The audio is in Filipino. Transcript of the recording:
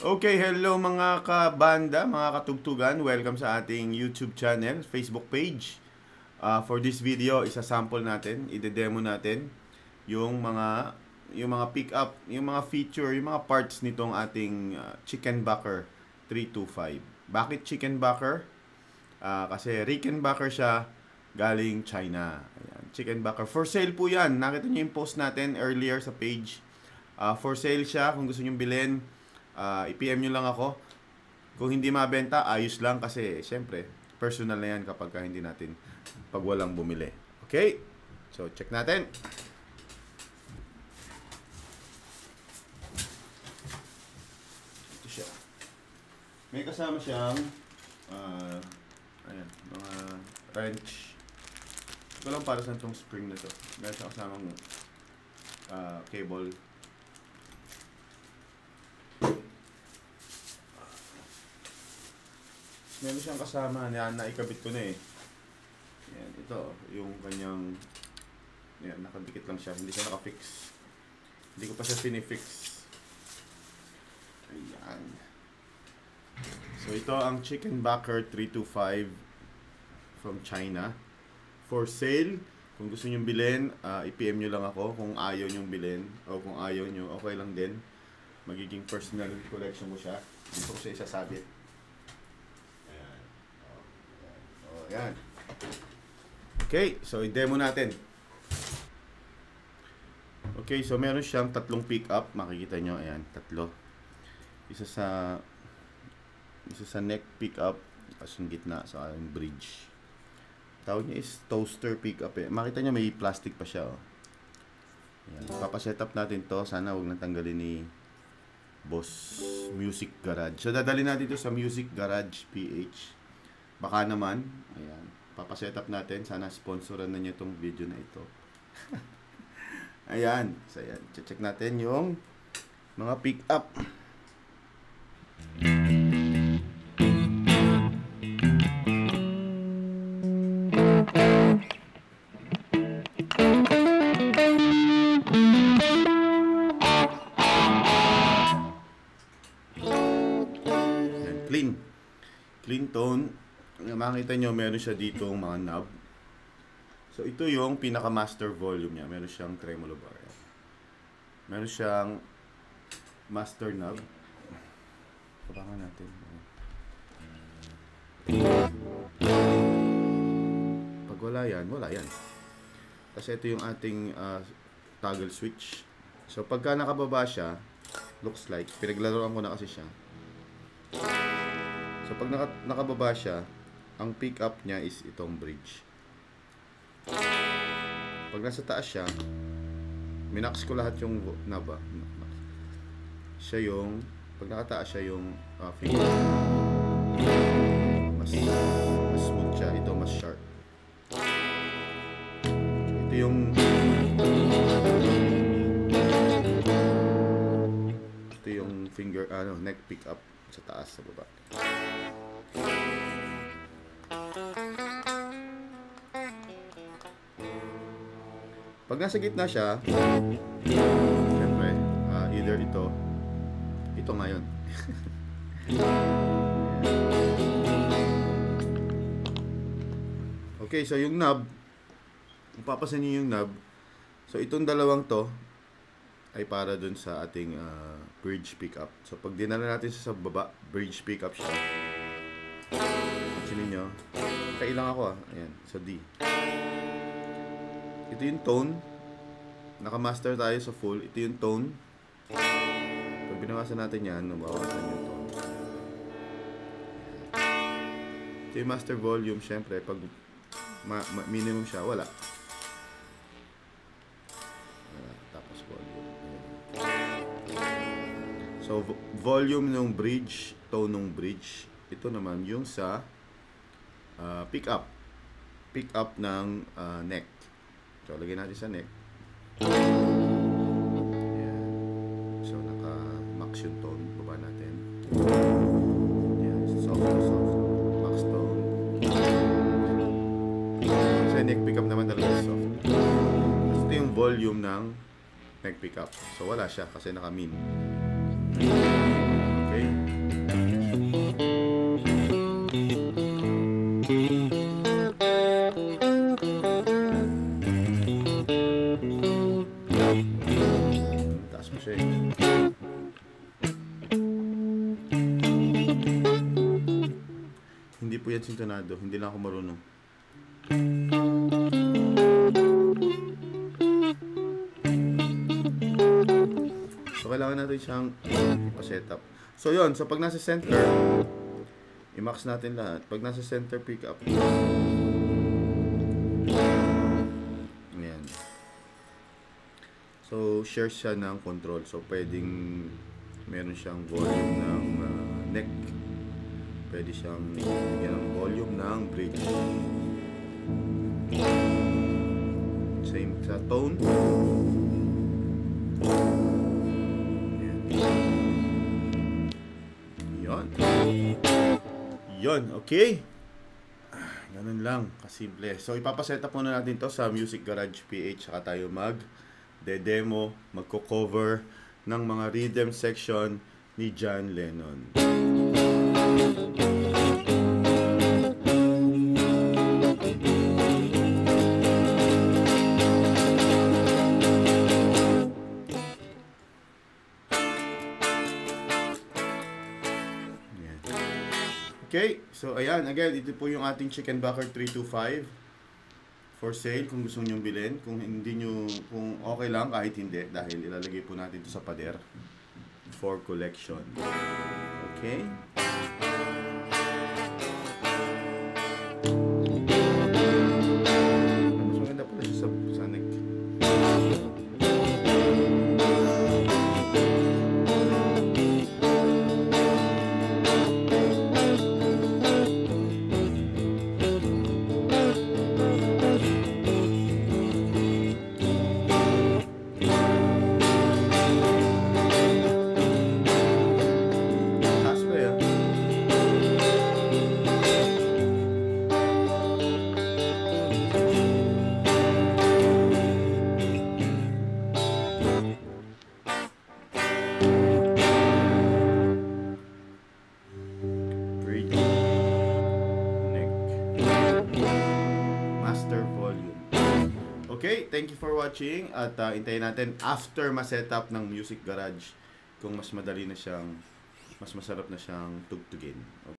Okay, hello mga kabanda, mga katugtugan. Welcome sa ating YouTube channel, Facebook page. For this video, isa-sample natin, ide-demo natin yung mga pick-up, yung mga feature, yung mga parts nitong ating Chickenbacker 325. Bakit Chickenbacker? Kasi Rickenbacker siya galing China. Ayan, Chickenbacker. For sale po yan. Nakita niyo yung post natin earlier sa page. For sale siya. Kung gusto niyo bilhin, i-PM nyo lang ako. Kung hindi mabenta, ayos lang kasi syempre, personal na yan kapag hindi natin pag walang bumili. Okay? So, check natin. Ito siya. May kasama siyang ayan, mga wrench. Ito lang para sa itong spring na to. Meron siyang kasamang cable. Meron siyang kasama, naikabit ko na eh. Yan, ito, yung kanyang, yan, nakadikit lang siya, hindi siya nakafix. Hindi ko pa siya sinifix. Ayan. So ito ang Chickenbacker 325 from China. For sale, kung gusto nyo bilhin, i-PM nyo lang ako. Kung ayaw nyo bilhin, o kung ayaw nyo, okay lang din. Magiging personal collection ko siya. Dito ko siya isasabit. Ayan. Okay, so i-demo natin. Okay, so meron siyang tatlong pick-up. Makikita nyo, ayan, tatlo. Isa sa neck pick-up, tapos yung gitna sa yung bridge. Tawag niya is toaster pick-up eh. Makita nyo may plastic pa siya. Oh. Ayan, papaset up natin to. Sana huwag natanggalin ni Boss Music Garage. So dadalhin natin ito sa Music Garage PH. Baka naman, ayan, papaset up natin. Sana sponsoran na niya itong video na ito. Ayan, so ayan, check natin yung mga pick up. Ayan, clean tone. Makikita nyo, meron siya dito mga knob. So, ito yung pinaka-master volume niya. Meron siyang tremolo bar. Meron siyang master knob. Kabangan natin. Pag wala yan, wala yan. Kasi ito yung ating toggle switch. So, pagka nakababa siya, looks like, pinaglaruan ko na kasi siya. So, pag nakababa siya, ang pick up niya is itong bridge. Pag nasa taas siya, minax ko lahat yung knob. Siya yung, pag nakataas siya yung finger. Mas smooth siya. Ito mas sharp. Ito yung finger, neck pick up sa taas, sa baba. Pag nasa gitna siya, siyempre, either ito ngayon. Okay, so yung knob, kung papasan niyo yung knob, so itong dalawang to, ay para dun sa ating bridge pickup. So pag dinala natin sa baba, bridge pickup siya. Sinin nyo, kailang ako ayan, sa D. Ito yung tone. Naka-master tayo sa full. Ito yung tone. Pag binawasan natin yan, nabawasan yung tone. Ito yung master volume. Siyempre, pag minimum siya, wala. Tapos volume. So, volume ng bridge, tone ng bridge. Ito naman yung sa pick up. Pick up ng neck. So, lagyan natin sa neck. Ayan. So, naka-max yung tone. Baba natin. Ayan. Soft. Max tone. Sa neck pickup naman talaga soft. Tapos ito yung volume ng neck pickup. So, wala siya kasi naka-min. Okay? Hindi po yan sintonado, hindi lang ako marunong. So kailangan natin siyang ipa-setup. So yun, so pag nasa center, i-max natin lahat. Pag nasa center pickup, ayan. So share siya ng control. So pwedeng meron siyang volume ng neck. Pwede siyang bigyan ng volume ng bridge. Same sa tone. Yan. Yon, okay. Ganun lang, kasimple. So ipapaset up muna natin to sa Music Garage PH, saka tayo mag-demo, magko-cover ng mga rhythm section ni John Lennon. Okay, so ayan, again, ito po yung ating Chickenbacker 325 for sale kung gusto nyo bilhin. Kung hindi nyo, kung okay lang, kahit hindi, dahil ilalagay po natin ito sa pader for collection. Okay? Mas maganda pala siya sa neck. Okay, thank you for watching at hintayin natin after ma-setup ng Music Garage kung mas madali na siyang, mas masarap na siyang tugtugin.